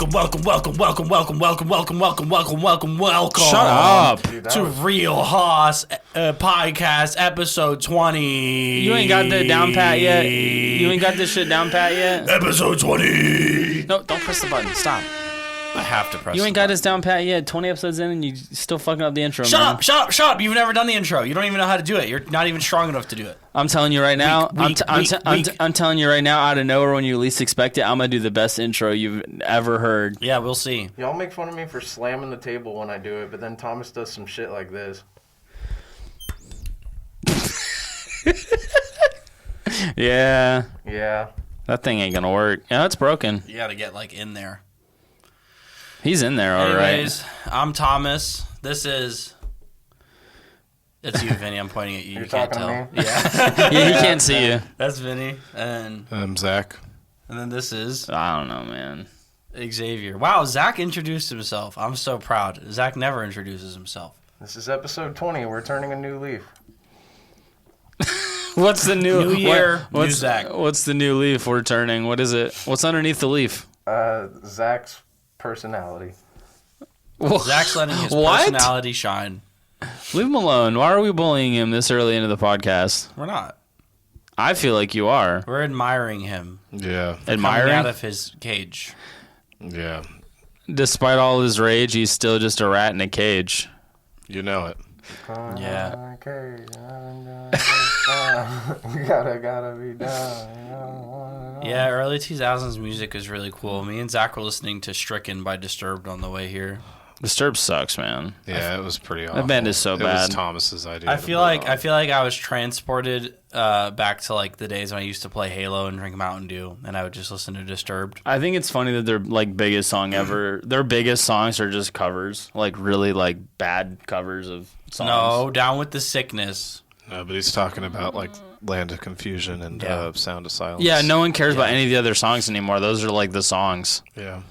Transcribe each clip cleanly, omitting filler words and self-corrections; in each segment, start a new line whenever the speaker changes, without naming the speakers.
Shut up.
To Real Hoss Podcast, episode 20.
You ain't got the down pat yet? You ain't got this shit down pat yet?
Episode 20.
No, don't press the button. Stop.
I have to press
You ain't got this down pat yet. 20 episodes in and you still fucking up the intro, man.
Shut up. You've never done the intro. You don't even know how to do it. You're not even strong enough to do it.
I'm telling you right now.
Weak.
I'm telling you right now, out of nowhere, when you least expect it, I'm going to do the best intro you've ever heard.
Yeah, we'll see.
Y'all make fun of me for slamming the table when I do it, but then Thomas does some shit like this.
Yeah.
Yeah.
That thing ain't going to work. Yeah, it's broken.
You got to get, like, in there.
He's in there, all right.
Anyways, I'm Thomas. This is... It's you, Vinny. I'm pointing at you.
You're
You can't
talking
tell.
to me?
Yeah.
Yeah, he can't see you.
That's Vinny. And
I'm Zach.
then this is
I don't know, man.
Xavier. Wow, Zach introduced himself. I'm so proud. Zach never introduces himself.
This is episode 20. We're turning a new leaf.
What's the new
year,
what's,
new Zach.
What's the new leaf we're turning? What is it? What's underneath the leaf?
Zach's personality.
Zach's letting his
What?
personality shine.
Leave him alone. Why are we bullying him this early into the podcast?
We're not.
I feel like you are.
We're admiring him.
Yeah.
Coming
Admiring?
out of his cage.
Yeah.
Despite all his rage, he's still just a rat in a cage.
You know it.
Yeah.
Okay. gotta be done.
Yeah, early 2000s music is really cool. Me and Zach were listening to Stricken by Disturbed on the way here.
Disturbed sucks, man.
Yeah, it was pretty awful.
That band is so
It
bad.
was Thomas's idea.
I
to
feel
put
like
it
I was transported back to like the days when I used to play Halo and drink Mountain Dew, and I would just listen to Disturbed.
I think it's funny that their like biggest song ever, their biggest songs are just covers, like really like bad covers of songs.
No, Down with the Sickness.
on. No, but he's talking about like Land of Confusion and
Yeah.
Sound of Silence.
Yeah, no one cares about any of the other songs anymore. Those are like the songs.
Yeah.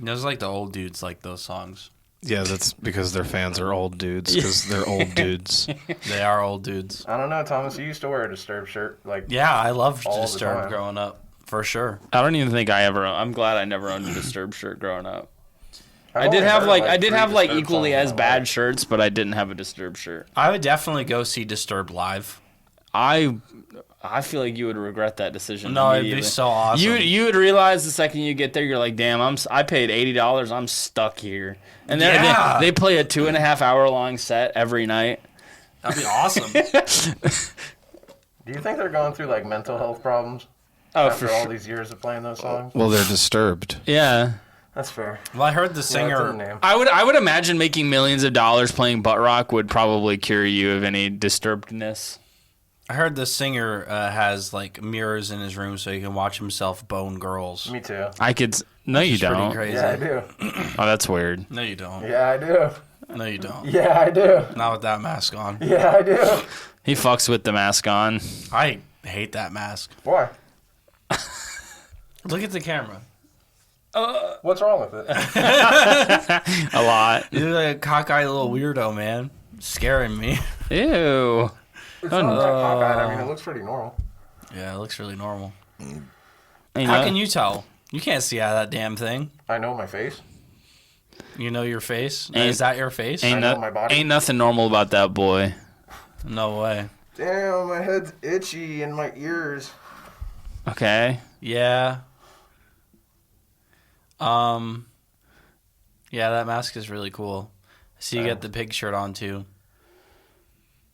Those are like the old dudes like those songs.
Yeah, that's because their fans are old dudes, because they're old dudes.
They are old dudes.
I don't know, Thomas. You used to wear a Disturbed shirt. Like,
Yeah, I loved
All the
Disturbed
time.
growing up, for sure.
I don't even think I'm glad I never owned a Disturbed shirt growing up.
I've
I did
only
have
heard,
like I did
three
have like
Disturbed
equally
songs
as
in my
bad
life.
shirts, but I didn't have a Disturbed shirt.
I would definitely go see Disturbed live.
I feel like you would regret that decision.
No, it'd be
immediately.
so awesome.
You would realize the second you get there, you're like, damn, I paid $80. I'm stuck here. And
Yeah.
they play a 2.5 hour long set every night.
That'd be awesome.
Do you think they're going through like mental health problems
Oh,
after
for
all
sure.
these years of playing those songs?
Well, they're disturbed.
Yeah.
That's fair.
Well, I heard the
Yeah, that's
singer.
her name.
I would imagine making millions of dollars playing butt rock would probably cure you of any disturbedness.
I heard the singer has like mirrors in his room so he can watch himself bone girls.
Me too.
I could. No, you
It's pretty
don't.
crazy.
Yeah, I do.
Oh, that's weird.
No, you don't.
Yeah, I do.
No, you don't.
Yeah, I do.
Not with that mask on.
Yeah, I do.
He fucks with the mask on.
I hate that mask.
Why?
Look at the camera.
What's wrong with it?
A lot.
You're like a cockeyed little weirdo, man. Scaring me.
Ew.
It's not that cockeyed. I mean, it looks pretty normal.
Yeah, it looks really normal.
You
How
know-
can you tell? You can't see out of that damn thing.
I know my face.
You know your face?
Ain't-
Is that your face?
Ain't,
know
no-
my body.
ain't nothing normal about that boy.
No way.
Damn, my head's itchy and my ears.
Okay.
Yeah. Yeah, that mask is really cool. I see you got the pig shirt on too.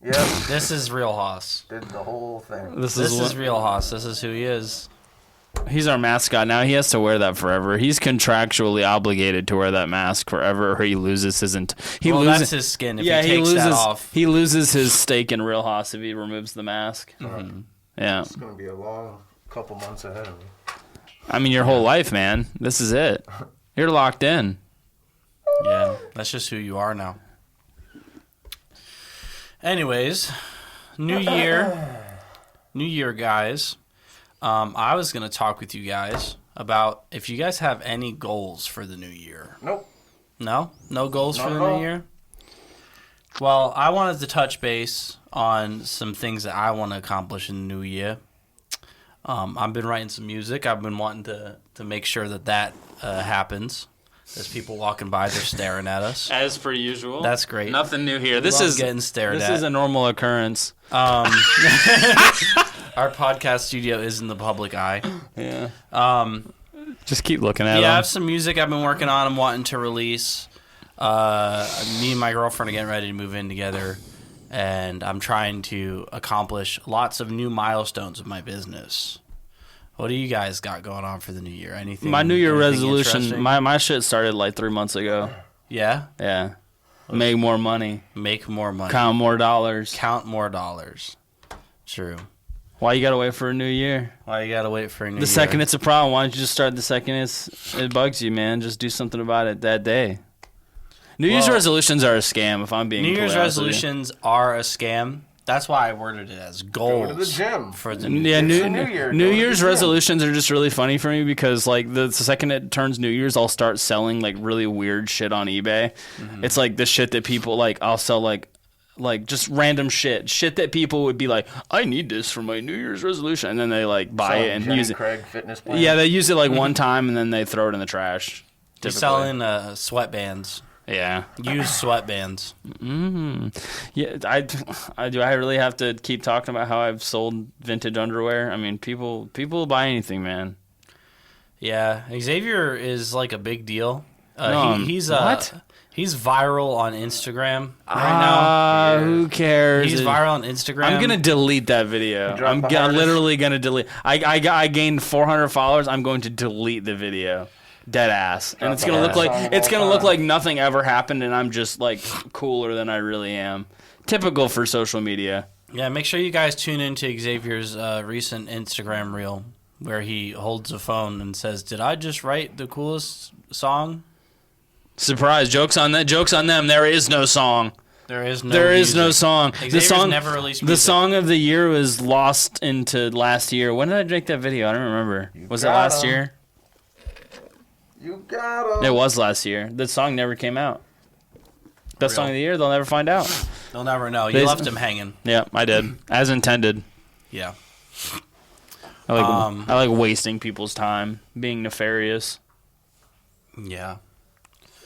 Yep,
This is real Hoss.
did the whole thing.
This
This is
what-
real Hoss. This is who he is.
He's our mascot now. He has to wear that forever. He's contractually obligated to wear that mask forever, or he loses his.
Well, that's his skin. If he takes
loses.
that off.
He loses his stake in Real Hoss if he removes the mask. Yeah,
It's gonna be a long couple months ahead of me.
I mean your whole life, man. This is it. You're locked in.
Yeah, that's just who you are now. Anyways, New Year, guys. I was going to talk with you guys about if you guys have any goals for the new year.
Nope.
No? No goals
Not
for the
at all.
new year? Well, I wanted to touch base on some things that I want to accomplish in the new year. I've been writing some music. I've been wanting to make sure that happens. There's people walking by, they're staring at us.
As per usual.
That's great.
Nothing new here. This
Love
is
getting stared
This
at.
is a normal occurrence.
Our podcast studio is in the public eye.
Yeah. Just keep looking at
I
them.
have some music I've been working on. I'm wanting to release. Me and my girlfriend are getting ready to move in together, and I'm trying to accomplish lots of new milestones with my business. What do you guys got going on for the new year? Anything?
My New Year
anything
resolution,
interesting?
my shit started like 3 months ago.
Yeah?
Yeah. Make more money.
Make more money.
Count more dollars.
Count more dollars. True.
Why you gotta wait for a new year?
Why you gotta wait for a new
The
year?
second it's a problem, why don't you just start the second it bugs you, man? Just do something about it that day. New Year's
Well,
resolutions are a scam, if I'm being
New Year's
completely honest with you.
resolutions are a scam. That's why I worded it as goals.
Go to the gym.
For the
Yeah,
It's
New,
the New Year.
New
Go to
Year's
the gym.
resolutions are just really funny for me because like the second it turns New Year's, I'll start selling like really weird shit on eBay.
Mm-hmm.
It's like the shit that people like. I'll sell like just random shit that people would be like, I need this for my New Year's resolution, and then they like buy it and
Jenny
use it.
Craig fitness plan.
Yeah, they use it like one time and then they throw it in the trash.
You're
typically.
selling sweatbands.
Yeah.
Used sweatbands.
Yeah, do I really have to keep talking about how I've sold vintage underwear? I mean, people will buy anything, man.
Yeah, Xavier is like a big deal.
No,
He's
what?
He's viral on Instagram right now.
Who cares?
He's viral on Instagram.
I'm gonna delete that video.
dropped
I'm
the hardest.
literally gonna delete. I gained 400 followers. I'm going to delete the video. Dead ass. And it's
the
gonna look
hardest
like
song of
it's
all
gonna look
time.
like nothing ever happened, and I'm just like cooler than I really am. Typical for social media.
Yeah, make sure you guys tune into Xavier's recent Instagram reel where he holds a phone and says, "Did I just write the coolest song?"
Surprise! Jokes on that. Jokes on them. There is no song.
There is no.
There is no
music.
song.
Xavier's
The song
never released
The
music.
song of the year was lost into last year. When did I make that video? I don't remember. Was it
got
last
'em.
year?
You got him.
It was last year. The song never came out. Best
Real.
song of the year, they'll never find out.
They'll never know. You
They-
left him hanging.
Yeah, I did. As intended.
Yeah.
I like wasting people's time, being nefarious,
Yeah.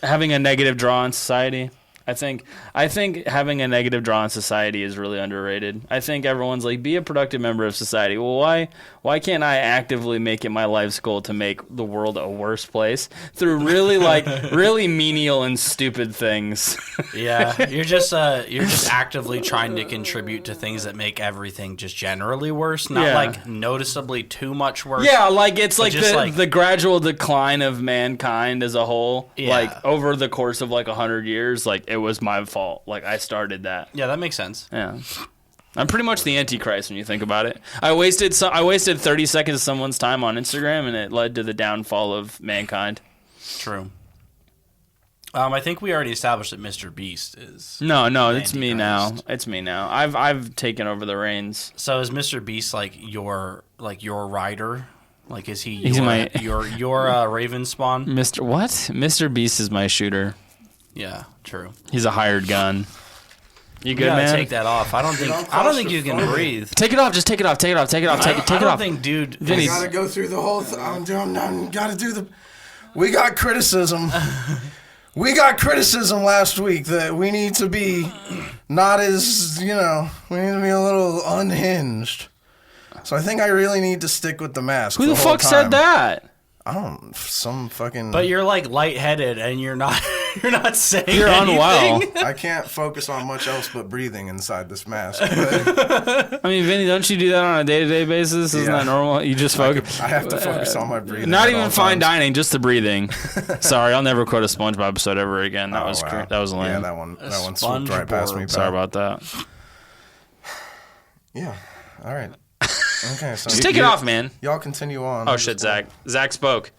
having a negative draw on society. I think having a negative draw on society is really underrated. I think everyone's like, be a productive member of society. Well, why can't I actively make it my life's goal to make the world a worse place through really really menial and stupid things?
Yeah, you're just actively trying to contribute to things that make everything just generally worse, not
Yeah.
like noticeably too much worse.
Yeah, like it's like
just
the gradual decline of mankind as a whole.
Yeah.
Like over the course of like 100 years, like it was my fault. Like I started that.
Yeah, that makes sense.
Yeah. I'm pretty much the Antichrist when you think about it. I wasted 30 seconds of someone's time on Instagram and it led to the downfall of mankind.
True. I think we already established that Mr. Beast is.
No, it's me now.
Antichrist.
It's me now. I've taken over the reins.
So is Mr. Beast like your rider? Like is he
He's
your
my-
your Raven spawn?
Mr. What? Mr. Beast is my shooter.
Yeah, true.
He's a hired gun. You good,
You gotta
man?
take that off. I don't think you can breathe.
Take it off. Just take it off. Take it off. Take it off. Take
I
it
don't
off.
think, dude.
Vinny,
We gotta go through the whole thing. Gotta do the. We got criticism. We got criticism last week that we need to be not as, we need to be a little unhinged. So I think I really need to stick with the mask.
who the
whole
fuck said
time.
that?
I don't. Some fucking.
But you're like lightheaded and you're not saying
You're unwell.
anything.
I can't focus on much else but breathing inside this mask. But
I mean, Vinny, don't you do that on a day-to-day basis? Isn't
Yeah.
that normal? You just focus.
I have to focus on my breathing.
Not
at
even
all
fine
times.
dining, just the breathing. Sorry, I'll never quote a SpongeBob episode ever again. That
Oh,
was
wow.
that was lame.
Yeah, that one swooped right past me.
Sorry
pal.
about that.
Yeah. All right. Okay. So
Just take it off, man.
Y'all continue on.
Oh shit, Zach. Zach spoke.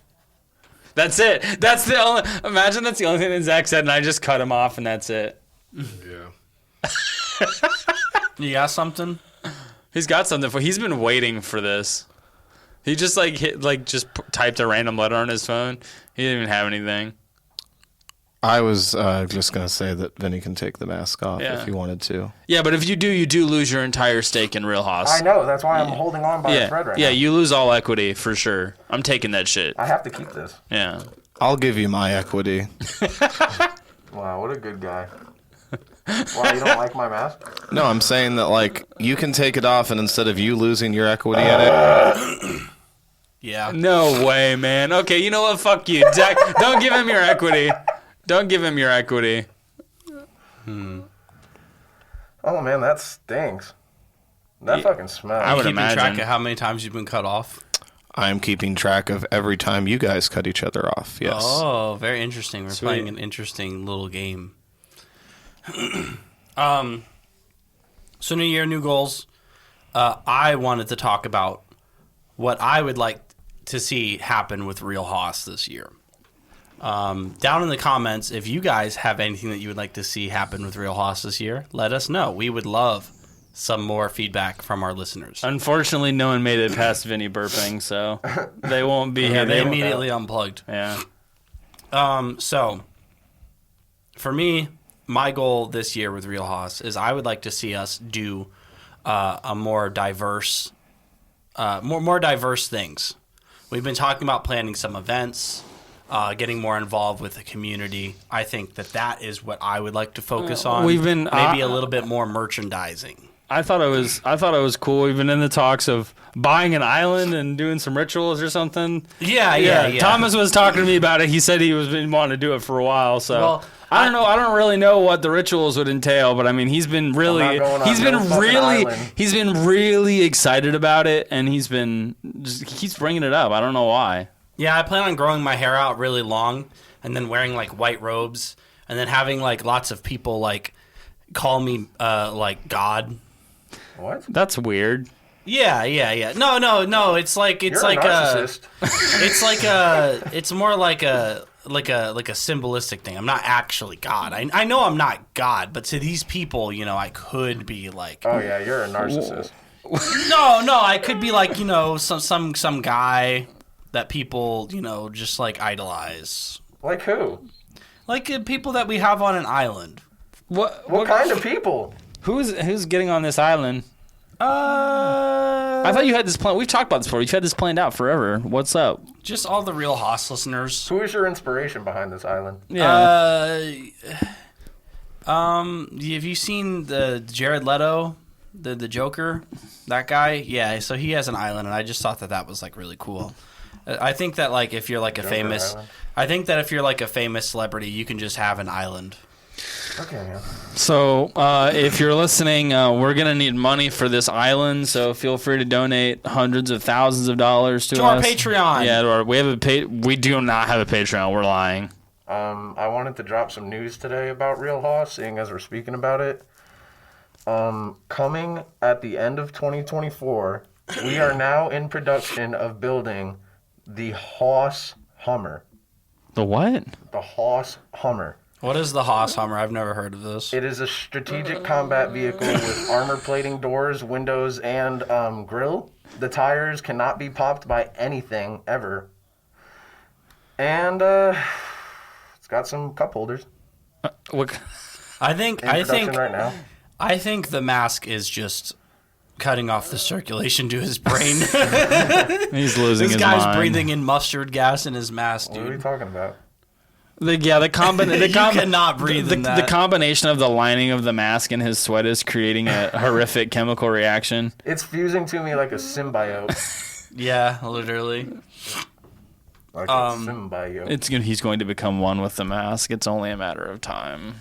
That's it. That's the only. Imagine that's the only thing that Zach said, and I just cut him off, and that's it.
Yeah.
You got something?
He's got something for. He's been waiting for this. He just typed a random letter on his phone. He didn't even have anything.
I was just going to say that Vinny can take the mask off
Yeah.
if he wanted to.
Yeah, but if you do lose your entire stake in Real Haas.
I know. That's why I'm holding on by a thread right
Yeah,
now.
you lose all equity for sure. I'm taking that shit.
I have to keep this.
Yeah.
I'll give you my equity.
Wow, what a good guy. Why, you don't like my mask?
No, I'm saying that, like, you can take it off, and instead of you losing your equity in it,
Yeah.
No way, man. Okay, you know what? Fuck you. Zach, don't give him your equity. Don't give him your equity.
Oh, man, that stinks. That fucking smells.
I would
Keeping
imagine.
track of how many times you've been cut off.
I'm keeping track of every time you guys cut each other off. Yes.
Oh, very interesting. We're
Sweet.
playing an interesting little game. So new year, new goals. I wanted to talk about what I would like to see happen with Real Hoss this year. Down in the comments, if you guys have anything that you would like to see happen with Real Hoss this year, let us know. We would love some more feedback from our listeners.
Unfortunately, no one made it past Vinny burping, so they won't be here.
They immediately unplugged.
Yeah.
So, for me, my goal this year with Real Hoss is I would like to see us do a more diverse, more diverse things. We've been talking about planning some events, getting more involved with the community. I think that is what I would like to focus on.
We've been-
maybe a little bit more merchandising.
I thought it was cool. We've been in the talks of buying an island and doing some rituals or something.
Yeah.
Thomas was talking to me about it. He said he was been wanting to do it for a while. So
Well,
I don't know. I don't really know what the rituals would entail, but I mean, he's been really,
I'm not going on no fucking island.
he's been really excited about it, and he keeps bringing it up. I don't know why.
Yeah, I plan on growing my hair out really long and then wearing like white robes and then having like lots of people like call me like God.
What?
That's weird.
Yeah. No. It's like
You're a narcissist.
it's more like a symbolistic thing. I'm not actually God. I know I'm not God, but to these people, you know, I could be like
Oh, yeah, you're a narcissist.
No, I could be like, you know, some guy that people, you know, just like idolize.
Like who?
Like people that we have on an island.
What kind of people?
Who's getting on this island?
I
I thought you had this plan. We've talked about this before. You've had this planned out forever. What's up?
just all the Real Hoss listeners.
Who is your inspiration behind this island?
Yeah.
Have you seen the Jared Leto, the Joker, that guy? Yeah, so he has an island, and I just thought that was like really cool. I think that like if you're like a
Joker
famous,
Island.
I think that if you're like a famous celebrity, you can just have an island.
Okay, man.
So, if you're listening, we're gonna need money for this island. So feel free to donate hundreds of thousands of dollars to us.
our Patreon.
Yeah, we have we do not have a Patreon. We're lying.
I wanted to drop some news today about Real Hoss, seeing as we're speaking about it. Coming at the end of 2024, we are now in production of building the Hoss Hummer.
The what?
The Hoss Hummer.
What is the Hoss Hummer? I've never heard of this.
It is a strategic combat vehicle with armor plating, doors, windows, and grill. The tires cannot be popped by anything ever. And it's got some cup holders.
What?
I think
In production right now.
I think the mask is just cutting off the circulation to his brain.
He's losing
This
his
guy's
mind.
breathing in mustard gas in his mask,
What are we
dude.
talking about?
You cannot breathe in
the
that.
combination of the lining of the mask and his sweat is creating a horrific chemical reaction.
It's fusing to me like a symbiote.
Yeah, literally.
Like a symbiote.
He's going to become one with the mask. It's only a matter of time.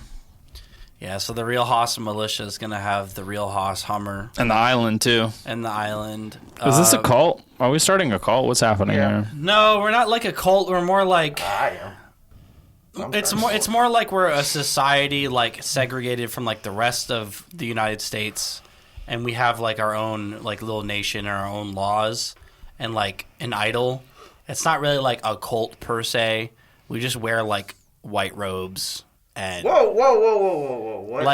Yeah, so the Real Hoss militia is going to have the Real Hoss Hummer
And the island too.
and the island.
Is this a cult? Are we starting a cult? What's happening
Yeah.
here?
No, we're not like a cult. We're more like
I am.
it's more like we're a society like segregated from like the rest of the United States, and we have like our own like little nation and our own laws and like an idol. It's not really like a cult per se. We just wear like white robes and
Whoa. What?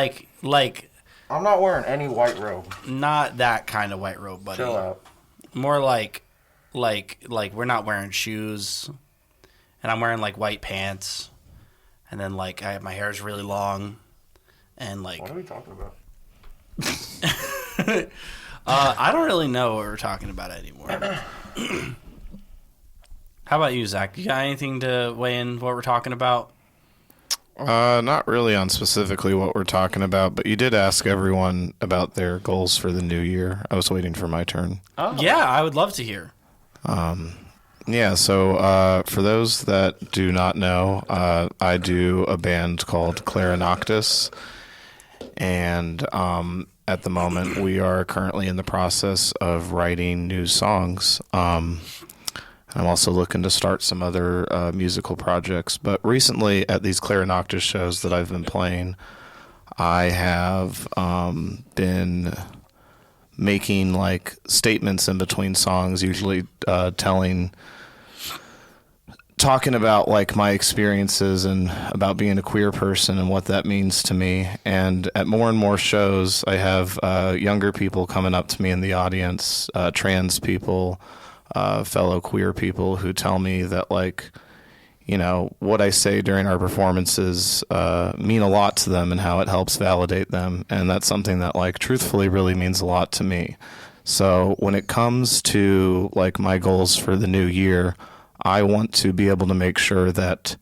like
I'm not wearing any white robe.
not that kind of white robe, buddy.
Chill out.
More like we're not wearing shoes, and I'm wearing like white pants, and then like my hair is really long, and like
What are we talking about?
I don't really know what we're talking about anymore. How about you, Zach? You got anything to weigh in what we're talking about?
Not really on specifically what we're talking about, but you did ask everyone about their goals for the new year. I was waiting for my turn.
Oh. Yeah, I would love to hear.
Yeah, so for those that do not know, I do a band called Clarinoctus, and at the moment we are currently in the process of writing new songs. I'm also looking to start some other musical projects. But recently at these Clarinoctus shows that I've been playing, I have been making like statements in between songs, usually talking about like my experiences and about being a queer person and what that means to me. And at more and more shows, I have younger people coming up to me in the audience, trans people, fellow queer people who tell me that, like, you know, what I say during our performances mean a lot to them and how it helps validate them. And that's something that, like, truthfully really means a lot to me. So when it comes to, like, my goals for the new year, I want to be able to make sure that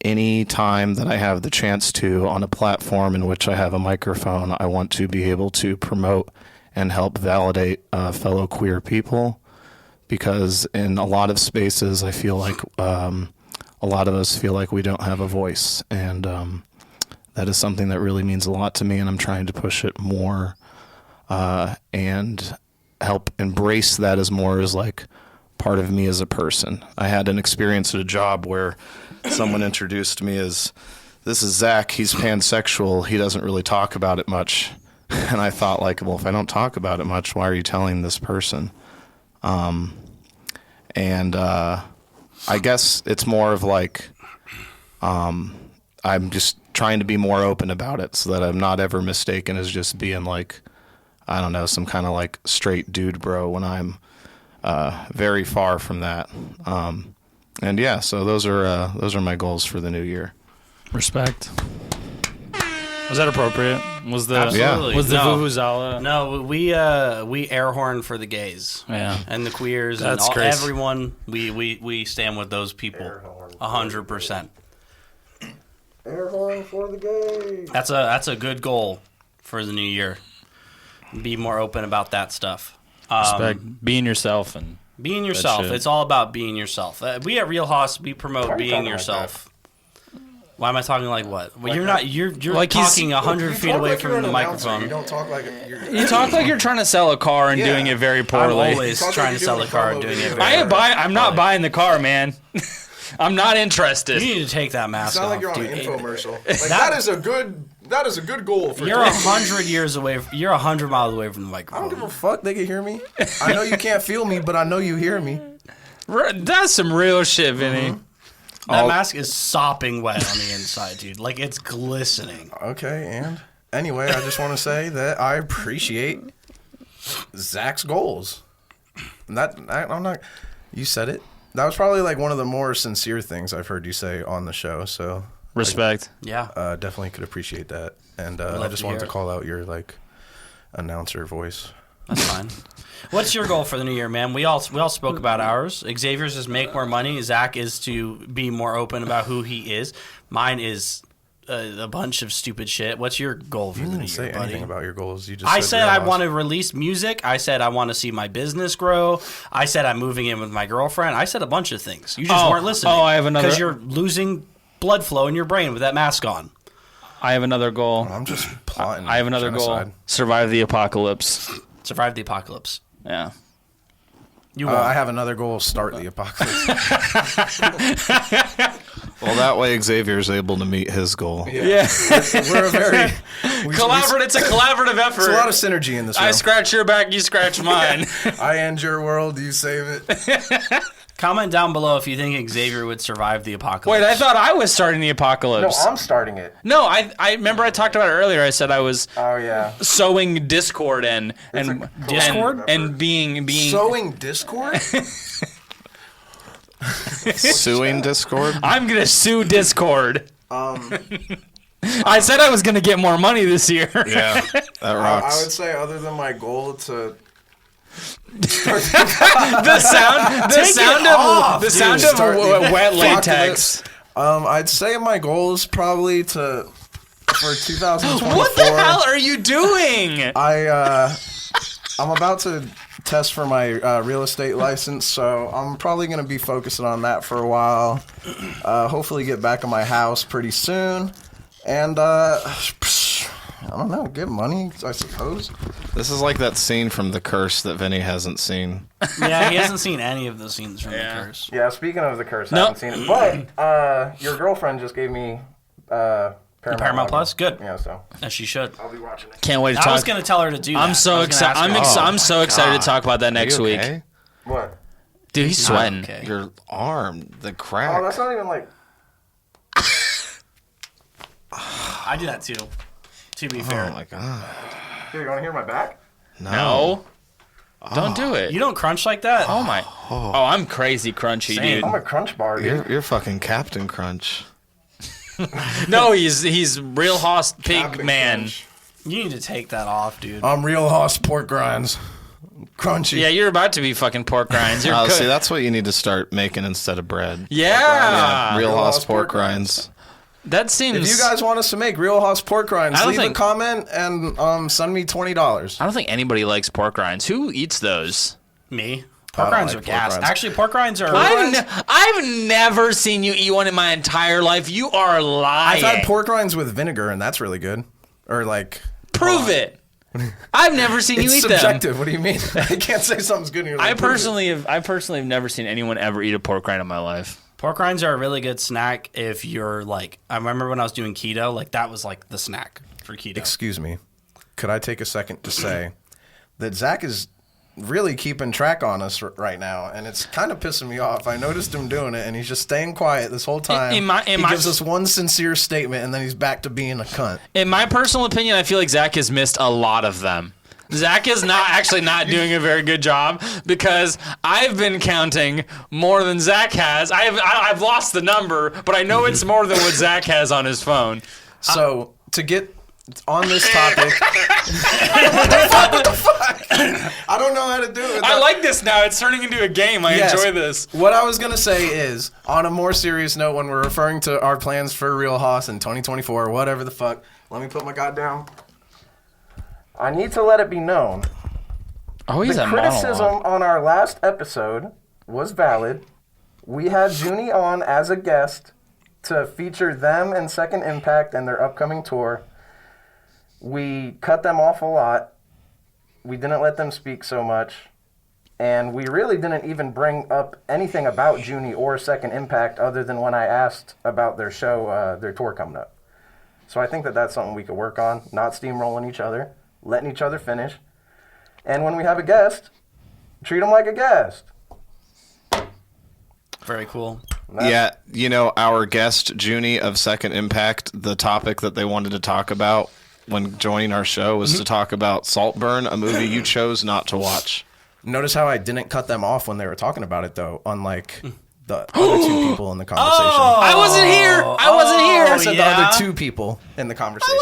any time that I have the chance to on a platform in which I have a microphone, I want to be able to promote and help validate fellow queer people. Because in a lot of spaces, I feel like a lot of us feel like we don't have a voice. And that is something that really means a lot to me, and I'm trying to push it more and help embrace that as more as like part of me as a person. I had an experience at a job where someone introduced me as, this is Zach, he's pansexual, he doesn't really talk about it much. And I thought, like, well, if I don't talk about it much, why are you telling this person? I guess it's more of like, I'm just trying to be more open about it so that I'm not ever mistaken as just being like, I don't know, some kind of like straight dude bro when I'm very far from that. And yeah, so those are my goals for the new year.
Respect. Was that appropriate? Was the
Absolutely.
Was the
No.
Vuvuzela?
No, we air horn for the gays.
Yeah.
And the queers
That's
and
crazy.
everyone. We stand with those people 100%.
Air horn for the gays.
That's a good goal for the new year. Be more open about that stuff.
Respect. Being yourself and
Being yourself.
shit.
It's all about being yourself. We at Real Hoss, we promote being yourself. Why am I talking like what? Well, you're not. You're
Like he's-
talking 100 feet away from the microphone.
You don't talk like you're.
you talk like you're trying to sell a car and
Yeah.
doing it very
I'm
poorly.
always
Sounds
trying
like
to
you're
sell a
doing
car
a
and doing it.
promo
very
I'm not
poorly.
buying the car, man. I'm not interested.
You need to take that mask
Sound
off,
like you're on
dude.
an infomercial. Like, that is a good goal for.
You're 100 years away. You're 100 miles away from the
I don't give
microphone.
a fuck. They can hear me. I know you can't feel me, but I know you hear me.
That's some real shit, Vinny.
That mask is sopping wet on the inside, dude. Like it's glistening.
Okay, and anyway, I just want to say that I appreciate Zach's goals. And I'm not. You said it. That was probably like one of the more sincere things I've heard you say on the show. So
Respect.
Yeah.
definitely could appreciate that. And I
love
just
to
wanted
hear
to
it.
call out your like announcer voice.
That's fine. What's your goal for the new year, man? We all spoke about ours. Xavier's is make more money. Zach is to be more open about who he is. Mine is a bunch of stupid shit. What's your goal for
You
the new
didn't say
year, buddy?
anything about your goals. You just
I said
Real
I
House.
want to release music. I said I want to see my business grow. I said I'm moving in with my girlfriend. I said a bunch of things. You just weren't listening.
Oh, I have another-
Because you're losing blood flow in your brain with that mask on.
I have another goal.
I'm just plotting.
I have another
genocide.
goal. Survive the apocalypse.
Survive the apocalypse.
Yeah.
You won't.
I have another goal. Start the apocalypse.
Well, that way Xavier's able to meet his goal.
Yeah.
We're a very
It's a collaborative effort.
There's a lot of synergy in this.
I
room.
scratch your back, you scratch mine.
I end your world. You save it.
Comment down below if you think Xavier would survive the apocalypse.
Wait, I thought I was starting the apocalypse.
starting it.
No, I remember I talked about it earlier. I said I was
Oh yeah.
sowing discord and
Discord?
and being
Sowing discord.
Suing Discord?
I'm gonna sue Discord. I said I was gonna get more money this year.
Yeah, that
I
rocks.
would say, other than my goal to
The sound of
Start the
wet
apocalypse.
latex.
I'd say my goal is probably for 2024.
What the hell are you doing?
I'm about to test for my real estate license, so I'm probably going to be focusing on that for a while. Hopefully get back in my house pretty soon. And, I don't know, get money, I suppose.
This is like that scene from The Curse that Vinny hasn't seen.
Yeah, he hasn't seen any of the scenes from The Curse.
Yeah, speaking of The Curse, I
No.
haven't seen it. But your girlfriend just gave me
Paramount Plus? Good.
Yeah, so
As she should.
I'll be watching it.
Can't wait to
I
talk.
was going to tell her to do that.
I'm so excited. I'm so excited to talk about that next week.
Okay?
What?
Dude, he's sweating.
Okay.
Your arm, the
Oh,
crack.
that's not even like...
I do that too, to be
Oh
fair.
my god.
Here, you want to hear my back?
No. Don't do it.
You don't crunch like that?
Oh my. Oh, I'm crazy crunchy,
Same.
dude.
I'm a crunch bar, dude.
You're fucking Captain Crunch.
No, he's real hoss pig
Captain
man.
Crunch.
You need to take that off, dude.
I'm real hoss pork grinds. Crunchy.
Yeah, you're about to be fucking pork rinds. You're
Oh,
good.
see, that's what you need to start making instead of bread.
Yeah.
Real
Real
Hoss
Hoss
pork
pork
rinds.
That seems.
If you guys want us to make real hoss pork rinds,
I don't
leave a
think-
comment and send me $20.
I don't think anybody likes pork rinds. Who eats those?
Me? Pork
don't
rinds
like
are
pork
gas.
rinds.
Actually, pork rinds are...
I've never seen you eat one in my entire life. You are lying.
I've had pork rinds with vinegar, and that's really good. Or like...
Prove it. I've never seen you
It's
eat them.
subjective. What do you mean? I can't say something's good and you're like,
I
prove it.
personally have never seen anyone ever eat a pork rind in my life.
Pork rinds are a really good snack if you're like... I remember when I was doing keto, like that was like the snack for keto.
Excuse me. Could I take a second to say that Zach is really keeping track on us right now, and it's kind of pissing me off. I noticed him doing it, and he's just staying quiet this whole time. He gives us one sincere statement, and then he's back to being a cunt.
In my personal opinion, I feel like Zach has missed a lot of them. Zach is not doing a very good job because I've been counting more than Zach has. I've lost the number, but I know it's more than what Zach has on his phone.
So, to get on this topic... what the fuck? I don't know how to do it.
I like this now. It's turning into a game. I
Yes.
enjoy this.
What I was going to say is, on a more serious note, when we're referring to our plans for Real Hoss in 2024, whatever the fuck, let me put my god down. I need to let it be known.
Oh, he's
The
a
criticism
monologue.
on our last episode was valid. We had Junie on as a guest to feature them and Second Impact and their upcoming tour. We cut them off a lot. We didn't let them speak so much. And we really didn't even bring up anything about Junie or Second Impact other than when I asked about their show, their tour coming up. So I think that that's something we could work on, not steamrolling each other, letting each other finish. And when we have a guest, treat them like a guest.
Very cool.
Yeah, you know, our guest, Junie of Second Impact, the topic that they wanted to talk about when joining our show was to talk about Saltburn, a movie you chose not to watch.
Notice how I didn't cut them off when they were talking about it, though, unlike the other two people in the conversation.
I wasn't here. I wasn't here.
I said
yeah?
the other two people in the conversation.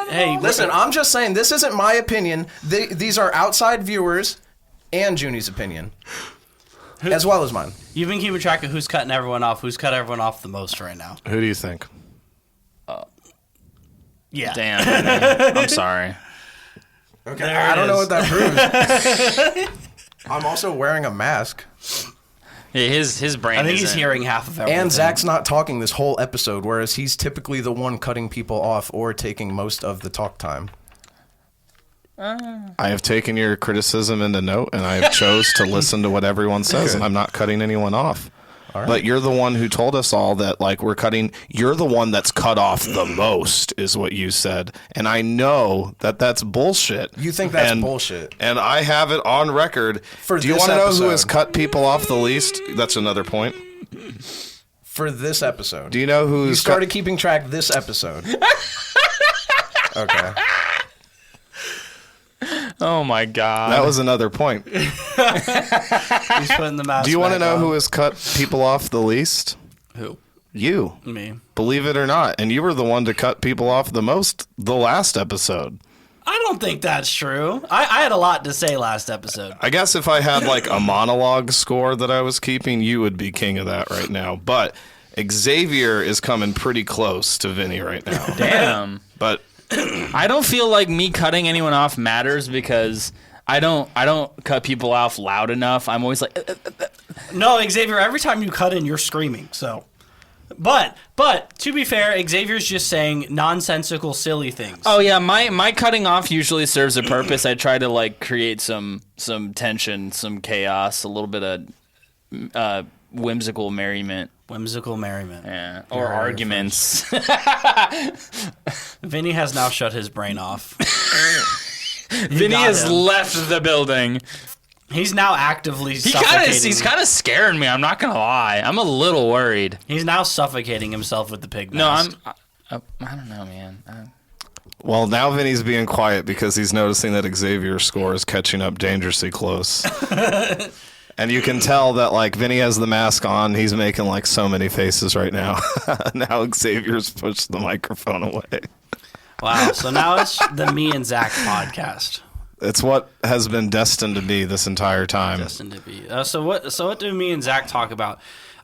Hey,
Listen, I'm just saying, this isn't my opinion. These are outside viewers and Junie's opinion, as well as mine.
you've been keeping track of who's cutting everyone off. Who's cut everyone off the most right now?
Who do you think?
Yeah.
Damn. I'm sorry.
Okay,
There
I
it
don't know
is.
what that proves. I'm also wearing a mask.
Yeah, his brain.
I think he's
isn't-
hearing half of everything.
And Zach's not talking this whole episode, whereas he's typically the one cutting people off or taking most of the talk time.
I have taken your criticism into note, and I have chose to listen to what everyone says, and I'm not cutting anyone off. But you're the one who told us all that, like, we're cutting. You're the one that's cut off the most, is what you said, and I know that that's bullshit.
You think that's bullshit.
And I have it on record.
For
Do you
this
want to know who
episode.
has cut people off the least? That's another point.
For this episode.
Do you know who's
You started keeping track this episode. Okay.
Oh my god.
That was another point.
He's putting the mask
Do you want to
back
know
on.
who has cut people off the least?
Who?
You.
Me.
Believe it or not. And you were the one to cut people off the most the last episode.
I don't think that's true. I had a lot to say last episode.
I guess if I had like a monologue score that I was keeping, you would be king of that right now. But Xavier is coming pretty close to Vinny right now.
Damn.
But
I don't feel like me cutting anyone off matters because I don't cut people off loud enough. I'm always like
No, Xavier, every time you cut in, you're screaming. So, but to be fair, Xavier's just saying nonsensical, silly things.
oh yeah, my cutting off usually serves a purpose. I try to like create some tension, some chaos, a little bit of whimsical merriment.
Whimsical merriment.
Yeah. Or arguments.
Vinny has now shut his brain off.
Vinny
got
has
him.
left the building.
He's now actively
He's
suffocating.
kind of scaring me. I'm not gonna lie. I'm a little worried.
He's now suffocating himself with the pig
No,
mask.
I don't know, man.
well, now Vinny's being quiet because he's noticing that Xavier's score is catching up dangerously close. And you can tell that like Vinny has the mask on. He's making like so many faces right now. Now Xavier's pushed the microphone away.
Wow. So now it's the Me and Zach podcast.
It's what has been destined to be this entire time.
Destined to be. So what do me and Zach talk about?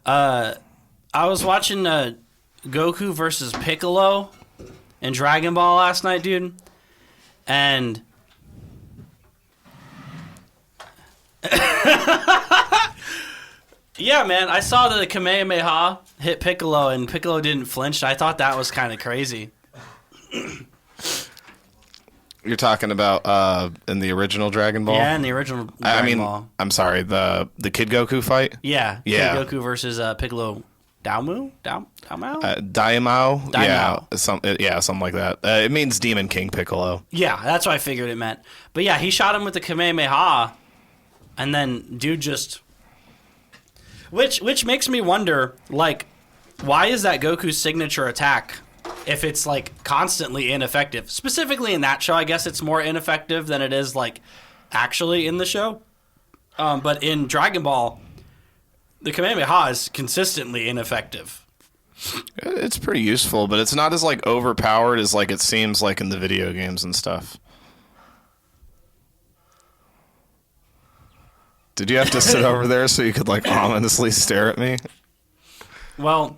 I was watching Goku versus Piccolo in Dragon Ball last night, dude. And yeah, man, I saw the Kamehameha hit Piccolo and Piccolo didn't flinch. I thought that was kind of crazy.
You're talking about in the original Dragon Ball?
Yeah, in the original Dragon Ball.
I'm sorry, the Kid Goku fight?
Yeah,
Yeah.
Kid Goku versus Piccolo Daimao? Daimao?
Daimao?
Daimao.
Yeah, something like that. It means Demon King Piccolo.
Yeah, that's what I figured it meant. But yeah, he shot him with the Kamehameha, and then dude just... Which makes me wonder, like, why is that Goku's signature attack if it's, like, constantly ineffective? Specifically in that show, I guess it's more ineffective than it is, like, actually in the show. But in Dragon Ball, the Kamehameha is consistently ineffective.
It's pretty useful, but it's not as like overpowered as like it seems like in the video games and stuff. Did you have to sit over there so you could like ominously stare at me?
Well,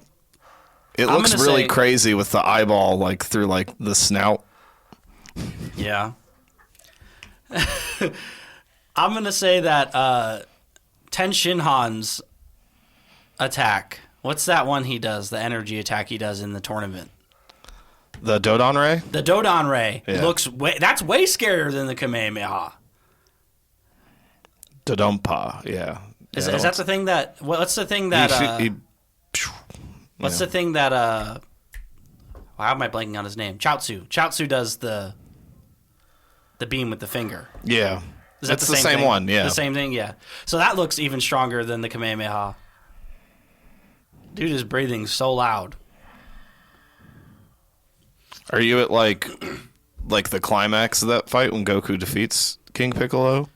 It
I'm
looks
gonna
really
say-
crazy with the eyeball like through like the snout.
yeah. I'm going to say that Ten Shinhan's attack, what's that one he does, the energy attack he does in the tournament?
The Dodon Ray?
The Dodon Ray
Yeah.
looks that's way scarier than the Kamehameha.
Dodonpa, yeah.
Is
Yeah,
that the thing that what's the thing that what's the thing that why am I blanking on his name? Chaozu does the beam with the finger.
yeah.
Is that
It's the same
thing?
one, yeah.
The same thing, yeah. So that looks even stronger than the Kamehameha. Dude is breathing so loud.
Are you at like the climax of that fight when Goku defeats King Piccolo?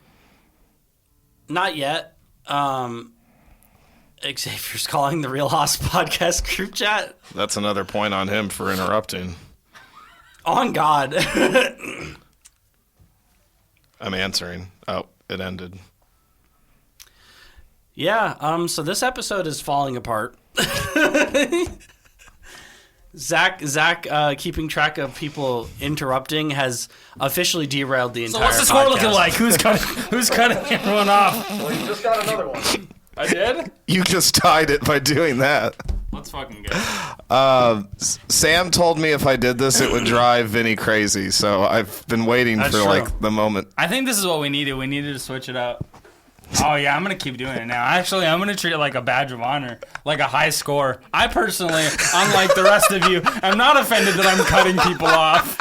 Not yet. Xavier's calling the Real Hoss podcast group chat.
That's another point on him for interrupting.
On God.
I'm answering. Oh, it ended.
Yeah, so this episode is falling apart. Zach, keeping track of people interrupting has officially derailed the entire
What's the score
podcast.
looking like? Who's cutting everyone off?
Well, you just got another one.
I did?
You just tied it by doing that.
Let's fucking go.
Sam told me if I did this, it would drive Vinny crazy. So I've been waiting
That's
for
true.
like the moment.
I think this is what we needed. We needed to switch it up. Oh yeah, I'm gonna keep doing it now. Actually, I'm gonna treat it like a badge of honor, like a high score. I personally, unlike the rest of you, am not offended that I'm cutting people off.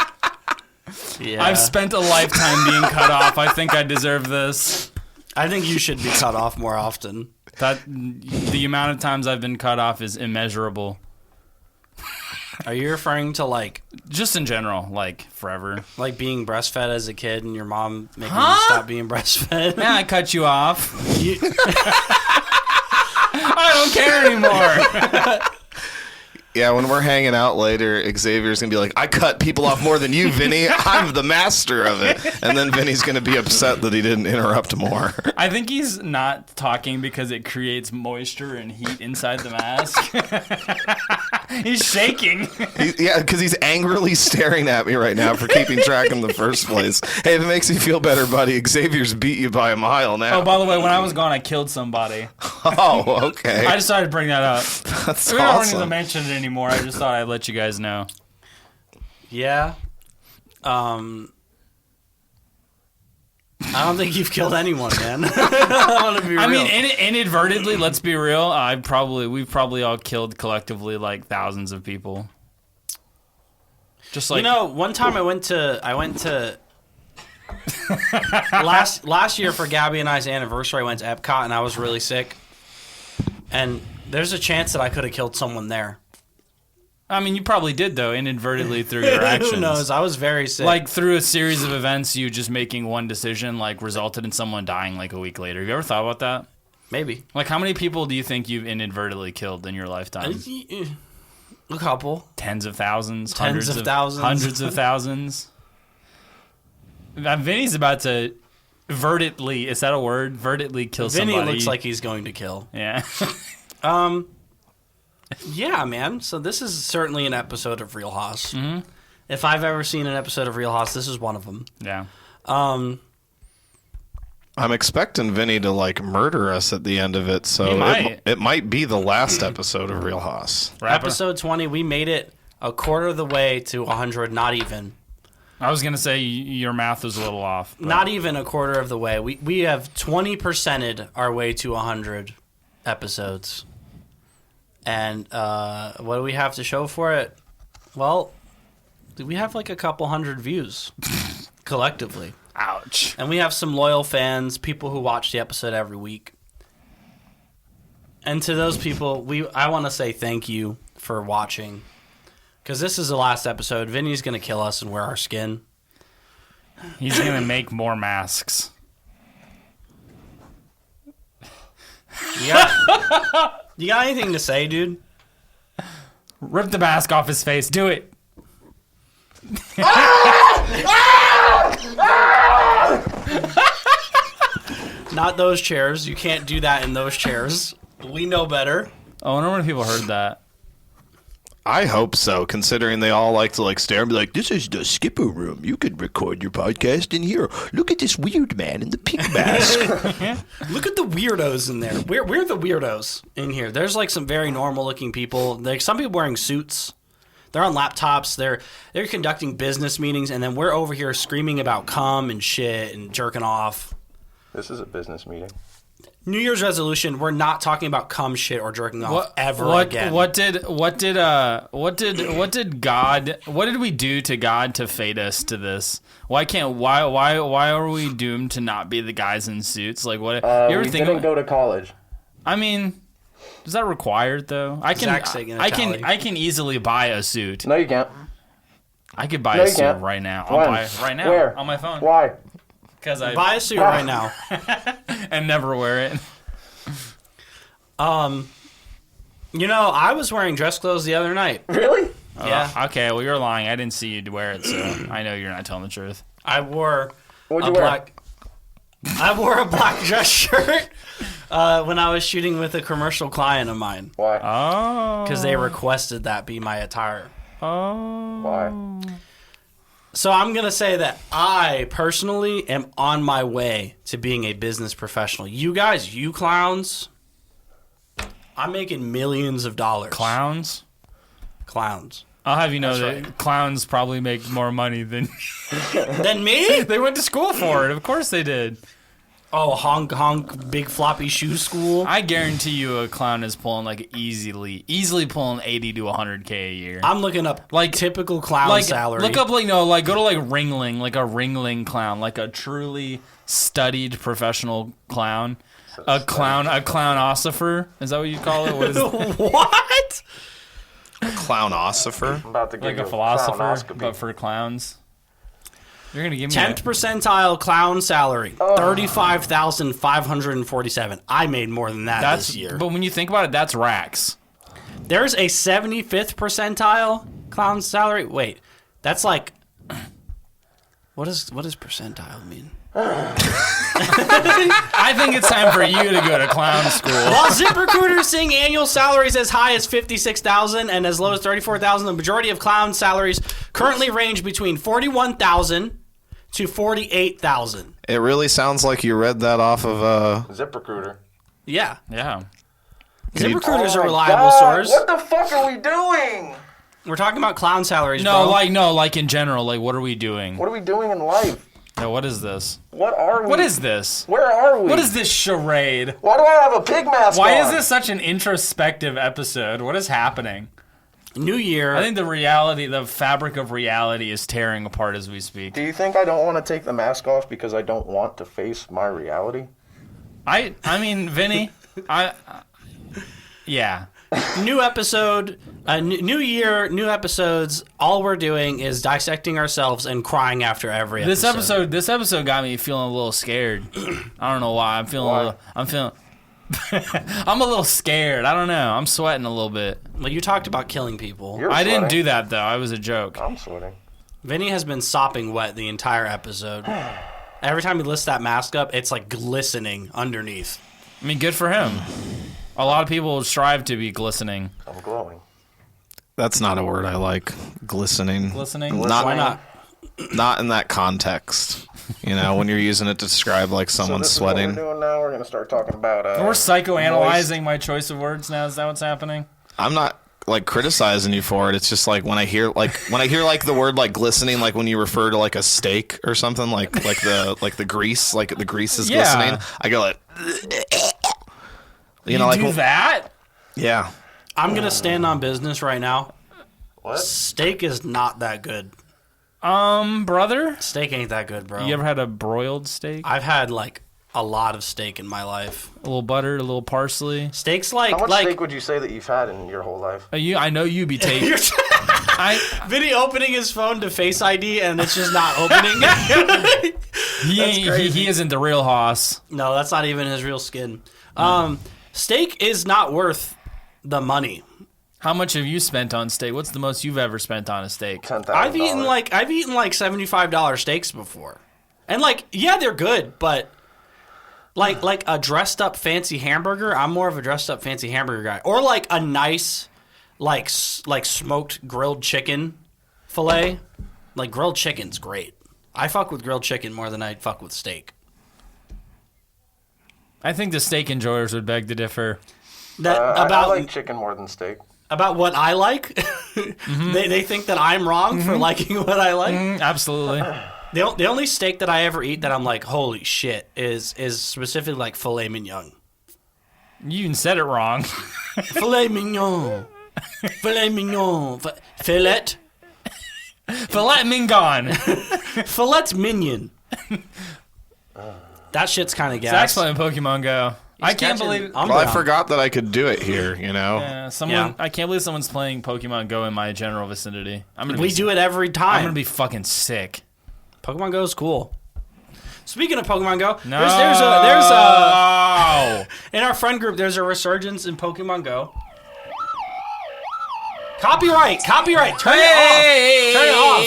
Yeah.
I've spent a lifetime being cut off. I think I deserve this.
I think you should be cut off more often.
That the amount of times I've been cut off is immeasurable.
Are you referring to like
Just in general, like forever.
being breastfed as a kid and your mom making you
Huh?
stop being breastfed?
Yeah, I cut you off.
You-
I don't care anymore.
Yeah, when we're hanging out later, Xavier's going to be like, I cut people off more than you, Vinny. I'm the master of it. And then Vinny's going to be upset that he didn't interrupt more.
I think he's not talking because it creates moisture and heat inside the mask. He's shaking.
Yeah, because he's angrily staring at me right now for keeping track in the first place. Hey, if it makes you feel better, buddy, Xavier's beat you by a mile now.
Oh, by the way, when I was gone, I killed somebody.
Oh, okay.
I decided to bring that up.
That's
We don't need to
awesome.
mention it anymore. I just thought I'd let you guys know.
Yeah. I don't think you've killed anyone, man. I want to be real.
I mean, inadvertently, let's be real. We've probably all killed collectively like thousands of people. Just like
one time I went to last year for Gabby and I's anniversary. I went to Epcot and I was really sick, and there's a chance that I could have killed someone there.
I mean, you probably did though, inadvertently through your actions.
Who knows? I was very sick.
Like through a series of events, you just making one decision like resulted in someone dying like a week later. Have you ever thought about that?
Maybe
Like, how many people do you think you've inadvertently killed in your lifetime?
a couple.
Tens of thousands,
Tens
hundreds
of thousands.
hundreds of thousands. Vinny's about to vertically, is that a word? Vertically kill
Vinny
somebody.
looks like he's going to kill.
Yeah.
Yeah, man. So this is certainly an episode of Real Hoss.
Mm-hmm.
If I've ever seen an episode of Real Hoss, this is one of them.
Yeah.
I'm expecting Vinny to like murder us at the end of it, so
He might.
it might be the last episode of Real Hoss.
Episode 20, we made it a quarter of the way to 100, not even.
I was going to say your math was a little off. But
Not even a quarter of the way. We have 20%ed our way to 100 episodes. And what do we have to show for it? Well, we have like a couple hundred views collectively.
Ouch.
And we have some loyal fans, people who watch the episode every week. And to those people, I want to say thank you for watching. Because this is the last episode. Vinny's going to kill us and wear our skin.
He's going to make more masks.
You got anything to say, dude?
Rip the mask off his face. Do it.
Not those chairs. You can't do that in those chairs. We know better.
Oh, I wonder when people heard that.
I hope so, considering they all like to like stare and be like, "This is the Skipper room. You could record your podcast in here. Look at this weird man in the pink mask."
Look at the weirdos in there. We're the weirdos in here. There's like some very normal looking people. Like some people wearing suits. They're on laptops. They're conducting business meetings, and then we're over here screaming about cum and shit and jerking off.
This is a business meeting.
New Year's resolution: we're not talking about cum, shit, or jerking off again.
What did we do to God to fate us to this? Why are we doomed to not be the guys in suits? Like what? You ever
We
think?
didn't go to college.
I mean, is that required though? I
Zach's taking a tally.
I can easily buy a suit.
No, you can't.
I could buy
No,
a
you
suit
can't.
right now. I'll
When?
buy it right now
Where?
on my phone
Why?
because I
Buy a suit right now.
and never wear it.
I was wearing dress clothes the other night.
Really?
Yeah,
Okay, well you're lying. I didn't see you wear it, so I know you're not telling the truth.
I wore
What'd
a
you wear?
black. I wore a black dress shirt when I was shooting with a commercial client of mine
Why?
Oh.
because they requested that be my attire.
Oh.
Why?
So I'm going to say that I personally am on my way to being a business professional. You guys, you clowns, I'm making millions of dollars.
Clowns?
Clowns.
I'll have you know
That's
that clowns probably make more money than
Then me?
they went to school for it. Of course they did.
Oh, honk, big floppy shoe school.
I guarantee you a clown is pulling like easily pulling 80 to 100K a year.
I'm looking up
Like-
typical clown
like
salary.
look up go to like Ringling, like a Ringling clown, like a truly studied professional clown. A clown-ossifer. Is that what you call it? What is it?
What?
Clown-ossifer.
I'm about to give
Like
you
a philosopher,
colonoscopy.
but for clowns. You're gonna give me
10th percentile clown salary, 35,547. I made more than that
that's
this year.
But when you think about it, that's racks.
There's a 75th percentile clown salary. Wait, that's like, what does percentile mean?
I think it's time for you to go to clown school.
While ZipRecruiter is seeing annual salaries as high as $56,000 and as low as $34,000, the majority of clown salaries currently range between $41,000 to $48,000.
It really sounds like you read that off of
ZipRecruiter.
Yeah,
Yeah.
ZipRecruiter's a
Oh
my
reliable
God,
source.
What the fuck are we doing?
We're talking about clown salaries,
No,
bro.
like in general, like what are we doing?
What are we doing in life?
No, what is this?
What are we?
What is this?
Where are we?
What is this charade?
Why do I have a pig mask
Why
on?
is this such an introspective episode? What is happening?
New year.
I think the fabric of reality is tearing apart as we speak.
Do you think I don't want to take the mask off because I don't want to face my reality?
I mean, Vinny, yeah.
New episode, new year, new episodes. All we're doing is dissecting ourselves and crying after every episode.
This episode got me feeling a little scared. I don't know why. I'm a little scared. I don't know. I'm sweating a little bit.
Well, you talked about killing people.
You're
I didn't
sweating.
do that though. I was a joke.
I'm sweating.
Vinny has been sopping wet the entire episode. Every time he lifts that mask up, it's like glistening underneath.
I mean, good for him. A lot of people strive to be glistening.
I'm glowing.
that's not a word I like. Glistening.
Glistening?
Not,
Why not?
Not in that context. You know, when you're using it to describe like someone's
so this
sweating.
Is what we're doing now. We're gonna start talking about.
We're psychoanalyzing my choice of words now. Is that what's happening?
I'm not like criticizing you for it. It's just like when I hear the word like glistening, like when you refer to like a steak or something, like the grease, like the grease is
Yeah.
glistening. I go like,
You
know, like
do that?
yeah.
I'm going to stand on business right now.
What?
Steak is not that good.
Brother?
Steak ain't that good, bro.
You ever had a broiled steak?
I've had like a lot of steak in my life.
A little butter, a little parsley.
Steak's
How much
like
steak would you say that you've had in your whole life?
I know you be taking.
You're Vinny opening his phone to Face ID and it's just not opening.
He isn't the real hoss.
No, that's not even his real skin. Steak is not worth the money.
How much have you spent on steak? What's the most you've ever spent on a steak?
$10,000.
I've eaten like $75 steaks before, and like yeah, they're good, but like a dressed up fancy hamburger, I'm more of a dressed up fancy hamburger guy, or like a nice like smoked grilled chicken fillet. Like grilled chicken's great. I fuck with grilled chicken more than I fuck with steak.
I think the steak enjoyers would beg to differ.
That
I like chicken more than steak.
about what I like. They think that I'm wrong for liking what I like.
Absolutely.
The only steak that I ever eat that I'm like, holy shit, is specifically like filet mignon.
You even said it wrong.
Filet mignon. Filet mignon. Filet.
Filet mignon.
Filet's minion. That shit's kind of gas.
Zach's playing Pokemon Go. I can't believe it.
Well, I forgot that I could do it here. You know.
Yeah.
I can't believe someone's playing Pokemon Go in my general vicinity.
We do it every time.
I'm gonna be fucking sick.
Pokemon Go is cool. Speaking of Pokemon Go,
No.
there's a in our friend group there's a resurgence in Pokemon Go. Copyright. Turn it off.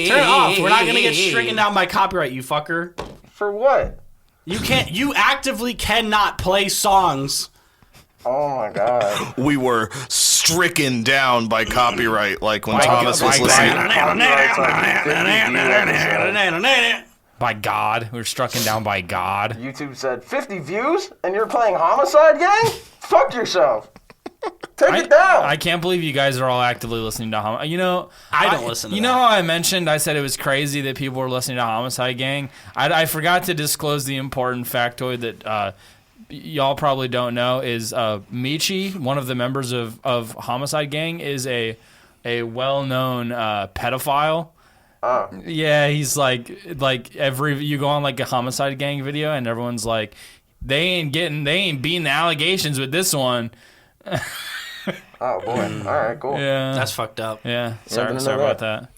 Turn it off. We're not gonna get stricken down by copyright, you fucker.
For what?
You actively cannot play songs.
Oh my god.
We were stricken down by copyright, like when Thomas was listening.
By God, we were strucken down by God.
YouTube said 50 views and you're playing Homicide Gang? Fuck yourself. Take it down.
I can't believe you guys are all actively listening to Homicide. You know,
I don't listen to
You
that.
know how I mentioned, I said it was crazy that people were listening to Homicide Gang? I forgot to disclose the important factoid that y'all probably don't know is Michi, one of the members of Homicide Gang, is a well-known pedophile.
Oh.
Yeah, he's like you go on like a Homicide Gang video and everyone's like, they ain't beating the allegations with this one.
Oh boy. Alright, cool.
Yeah,
That's fucked up.
yeah.
didn't
Sorry
know
about that.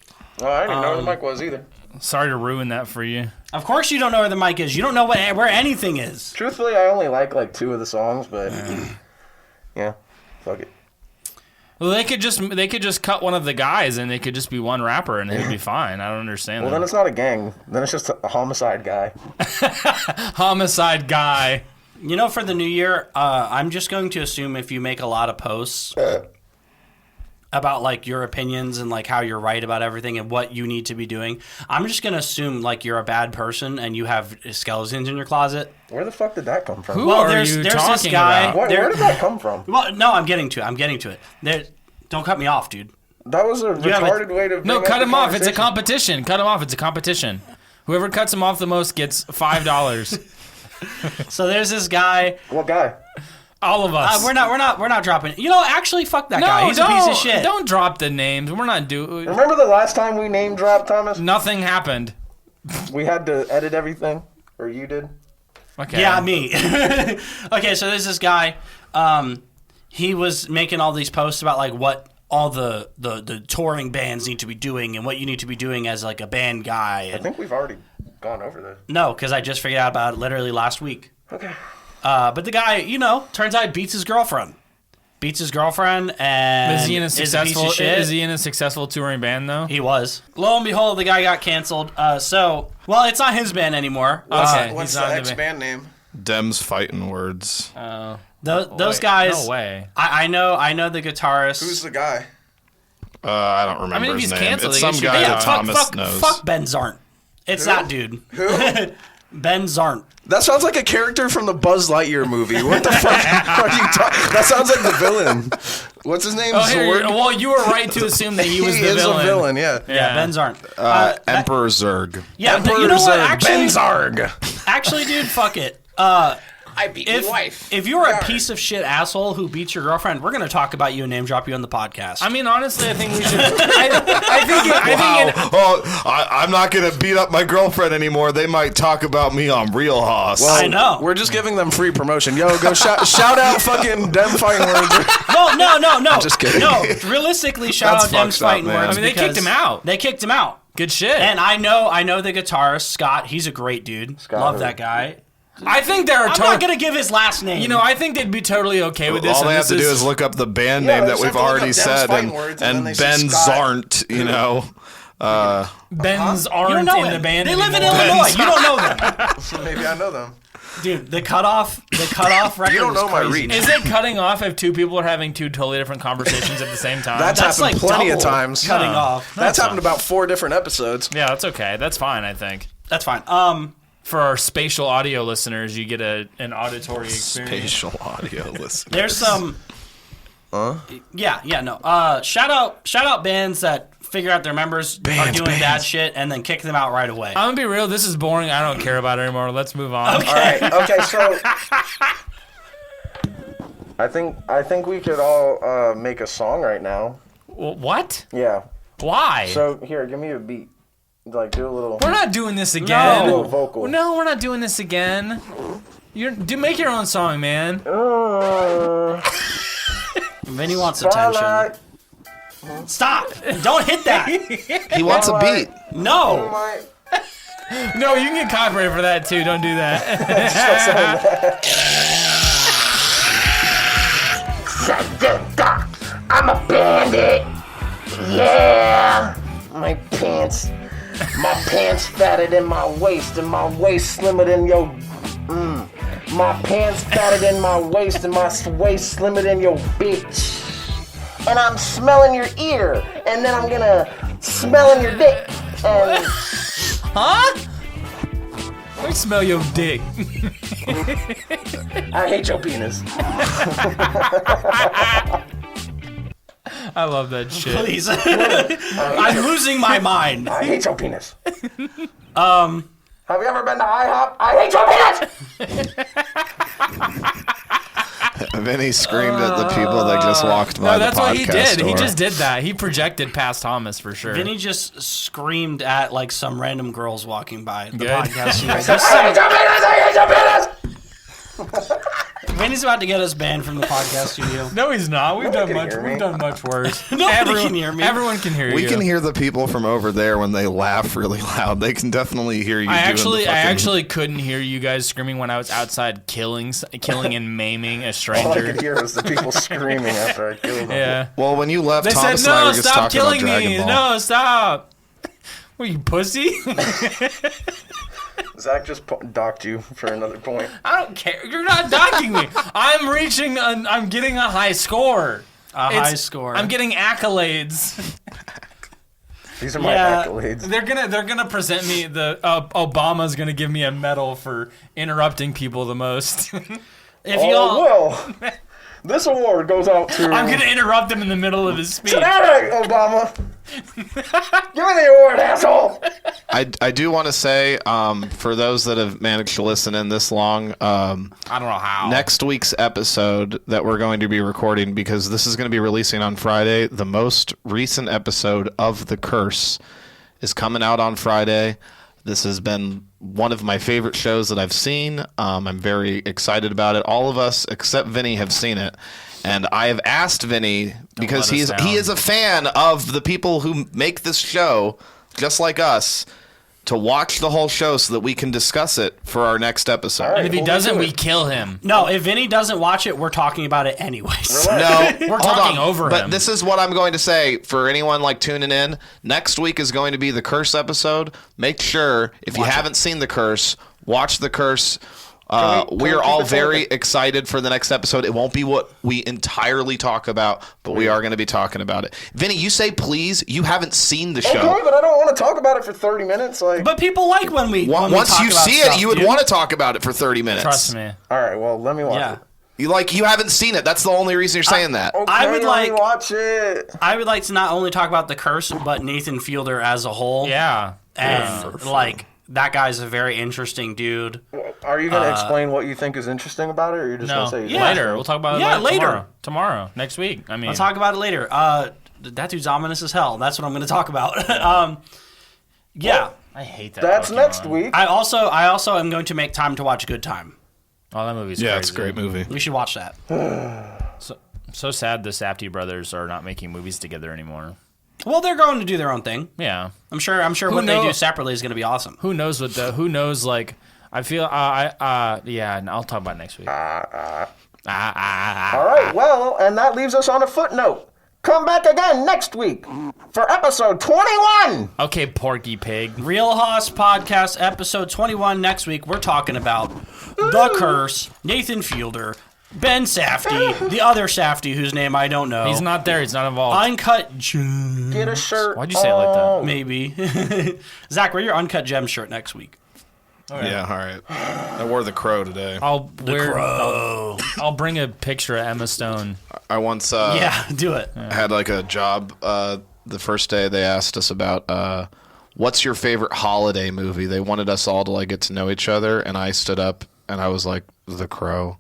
Oh, I didn't know where the mic was either.
Sorry to ruin that for you.
Of course you don't know where the mic is. You don't know where anything is.
Truthfully, I only like 2 of the songs, but yeah, fuck it.
Well, they could just cut one of the guys and they could just be one rapper and it would be fine. I don't understand
Well, then
that.
it's not a gang. Then it's just a homicide guy.
Homicide guy.
You know, for the new year, I'm just going to assume if you make a lot of posts about like your opinions and like how you're right about everything and what you need to be doing, I'm just going to assume like you're a bad person and you have skeletons in your closet.
Where the fuck did that come from?
Who
Well,
are
there's
you
this
talking
guy-
about?
There-
Where did that come from?
Well, no, I'm getting to it. Don't cut me off, dude.
That was a
have
retarded way to.
No,
bring
cut
up
him
the
off. It's a
conversation.
competition. Cut him off. It's a competition. Whoever cuts him off the most gets $5.
So there's this guy.
What guy?
All of us.
We're not dropping. You know, actually, fuck that guy. He's a piece of shit.
Don't drop the names. We're not doing.
Remember the last time we name dropped Thomas?
Nothing happened.
We had to edit everything, or you did.
Okay.
Yeah, me. Okay, so there's this guy. He was making all these posts about like what all the touring bands need to be doing and what you need to be doing as like a band guy.
I
And,
think we've already gone over this.
no, because I just figured out about it literally last week.
Okay.
But the guy, you know, turns out beats his girlfriend. And
Is he in a
is a piece
successful?
of shit.
Is he in a successful touring band though?
He was. Lo and behold, the guy got canceled. Well, it's not his band anymore.
Okay.
What's
he's
the
not in
X band name?
Dems fighting words.
Those
Wait,
guys.
No way.
I know the guitarist.
Who's the guy?
I don't remember
I mean, if
his
he's
name.
canceled,
It's
they
some
should
guy
be
that
out.
Thomas knows.
Fuck Ben Zarnt. It's that dude.
Who?
Ben Zarnt.
That sounds like a character from the Buzz Lightyear movie. What the fuck are you talking? That sounds like the villain. What's his name?
Oh, here,
Zord?
well, you were right to assume that he was
He
the
is
villain.
a villain, yeah.
Yeah, Ben Zarnt.
Emperor Zurg.
Yeah,
Emperor
you know what?
Zurg,
Actually,
Ben Zarg.
actually, dude, fuck it.
I beat
If you're a piece of shit asshole who beats your girlfriend, we're gonna talk about you and name drop you on the podcast.
I mean, honestly, I think we should. I think
I'm not going to beat up my girlfriend anymore. They might talk about me on Real Hoss.
Well,
I know.
We're just giving them free promotion. Yo, go shout out fucking Dem Fighting Words.
No.
just kidding.
No, realistically, shout
That's
out Dem's
fucked up,
Fighting
man.
Words.
I mean, they kicked
because
him out.
They kicked him out.
good shit.
And I know the guitarist, Scott. He's a great dude. Love
who?
that guy.
I think they're
I'm not gonna give his last name.
You know, I think they'd be totally okay with this.
All
and
they have
this
to do is look up the band
Yeah,
name
they
that
just
we've
have to look
already
up Dem's
said
Fighting Words, and then they
Ben
say Scott.
Zarnt, you know.
Ben's
you
aren't
don't know
in
him.
the band
They live in
anymore.
Illinois. You don't know them,
Maybe I know them.
dude. The cutoff record.
You don't know
was
my
crazy.
reach.
Is it cutting off if two people are having two totally different conversations at the same time?
That's
That's
happened
like
plenty of
double
times.
cutting off.
That's happened about 4 different episodes.
yeah, that's okay. That's fine, I think.
That's fine.
For our spatial audio listeners, you get an auditory experience.
Spatial audio listen.
There's some. Yeah, no. Shout out bands that figure out their members are doing bad shit and then kick them out right away.
I'm gonna be real. This is boring. I don't care about it anymore. Let's move on.
All right. Okay. So I think we could all make a song right now.
What?
Yeah.
Why?
So here, give me a beat. Like do a little.
We're not doing this again.
Do a vocal.
No, we're not doing this again. Make your own song, man.
Vinny wants attention.
Twilight.
Stop! Don't hit that.
He wants a beat.
No.
My-
No, you can get copyrighted for that too. Don't do that.
I'm a bandit. Yeah. My pants fatter than my waist, and my waist slimmer than your. My pants fatter than my waist, and my waist slimmer than your bitch. And I'm smelling your ear, and then I'm gonna smell in your dick. And
Huh? Let me smell your dick.
I hate your penis.
I love that shit.
Please. I'm losing my mind.
I hate your penis. Have you ever been to IHOP? I hate your penis.
Vinny screamed at the people that just walked by
No, that's
the podcast
what he did. He
door.
just did that. He projected past Thomas for sure.
Vinny just screamed at like some random girls walking by the
Good.
podcast. She was
I hate your penis. I hate your penis.
Vinny's about to get us banned from the podcast studio.
No, he's not. We've done
can
much.
hear me.
We've done much worse.
Nobody can hear me.
Everyone can hear you.
We can hear the people from over there when they laugh really loud. They can definitely hear you.
I
doing the
actually
fucking-
couldn't hear you guys screaming when I was outside killing and maiming a
All I
stranger.
could hear was the people screaming after I killed them.
Yeah.
Well, when you left,
They
Thomas
said,
and I
"No,
were just
stop
talking about
killing
Dragon
me!
Ball.
No, stop!" What, you pussy?
Zach just docked you for another point.
I don't care. You're not docking me. I'm getting a high score.
High score.
I'm getting accolades.
These are my
Yeah.
accolades.
They're gonna present me Obama's gonna give me a medal for interrupting people the most.
If y'all,
well, this award goes out to...
I'm gonna interrupt him in the middle of his speech.
Tonight, Obama. Give me the award, asshole.
I do want to say, for those that have managed to listen in this long,
I don't know how.
next week's episode that we're going to be recording, because this is going to be releasing on Friday, the most recent episode of The Curse is coming out on Friday. This has been one of my favorite shows that I've seen. I'm very excited about it. All of us, except Vinny, have seen it. And I have asked Vinny, because
let us down.
he is a fan of the people who make this show, just like us, to watch the whole show so that we can discuss it for our next episode.
All right.
And if he
We'll
doesn't,
do
we
it.
kill him.
no, if Vinny doesn't watch it, we're talking about it anyways.
No,
We're
hold
talking
on.
over
But
him.
this is what I'm going to say for anyone like tuning in. Next week is going to be the Curse episode. Make sure, if you haven't seen the Curse, watch the Curse.
Can we
We're all
keep it
very
focused?
excited for the next episode. It won't be what we entirely talk about, but we are going to be talking about it. Vinny, you say please. You haven't seen the show.
Okay, but I don't want to talk about it for 30 minutes. Like,
But people like when we
Once
talk
you
about
see
stuff,
it, you would
dude.
want to talk about it for 30 minutes.
Trust me.
all right, well, let me watch
Yeah.
it.
You haven't seen it. That's the only reason you're saying that.
Okay,
I would
let me
like-
watch it.
I would like to not only talk about the Curse, but Nathan Fielder as a whole.
Yeah.
And like that guy's a very interesting dude.
Are you going to explain what you think is interesting about it, or you're just
No.
going to say...
Yeah.
Later. We'll talk about it
Yeah, later.
Tomorrow. Next week. I mean,
I'll talk about it later. That dude's ominous as hell. That's what I'm going to talk about. Yeah.
I hate that.
That's
Pokemon.
next week.
I also am going to make time to watch Good Time.
Oh, that movie's
Yeah,
crazy.
it's a great movie.
We should watch that.
So sad the Safdie brothers are not making movies together anymore.
Well, they're going to do their own thing.
Yeah.
I'm sure what they do
knows?
separately is going to be awesome.
Who knows like I feel yeah, and I'll talk about it next week.
All right, well, and that leaves us on a footnote. Come back again next week for episode 21.
Okay, Porky Pig.
Real Hoss Podcast, episode 21 next week. We're talking about The Curse, Nathan Fielder, Ben Safdie, the other Safdie whose name I don't know.
He's not there. He's not involved.
Uncut Gem,
Get a shirt.
Why'd you say it like that?
on.
maybe. Zach, wear your Uncut Gem shirt next week.
Yeah, all right. I wore the crow today.
I'll bring a picture of Emma Stone.
I once
Yeah, do it.
had like a job the first day. They asked us about what's your favorite holiday movie. They wanted us all to like get to know each other, and I stood up and I was like, The Crow.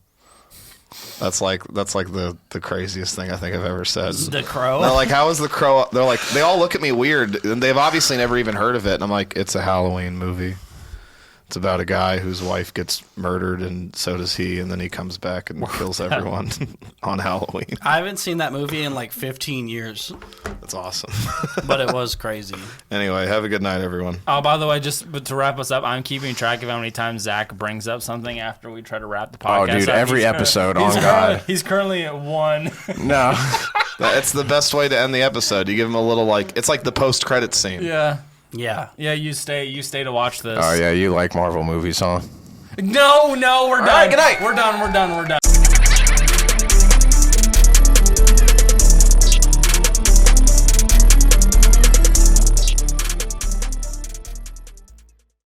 That's like the craziest thing I think I've ever said.
The Crow.
They're like, how is The Crow? They're like, they all look at me weird, and they've obviously never even heard of it. And I'm like, it's a Halloween movie. It's about a guy whose wife gets murdered, and so does he, and then he comes back and kills everyone on Halloween.
I haven't seen that movie in like 15 years,
That's awesome.
but it was crazy.
Anyway, have a good night, everyone.
Oh, by the way, but to wrap us up, I'm keeping track of how many times Zach brings up something after we try to wrap the
Oh,
podcast.
dude,
up.
every
He's-
episode,
he's
on
currently-
God.
He's currently at 1.
No.
It's the best way to end the episode. You give them a little it's like the post-credits scene.
Yeah.
Yeah.
Yeah, you stay to watch this.
Oh, yeah, you like Marvel movies, huh?
No, we're done.
right, good night.
We're done.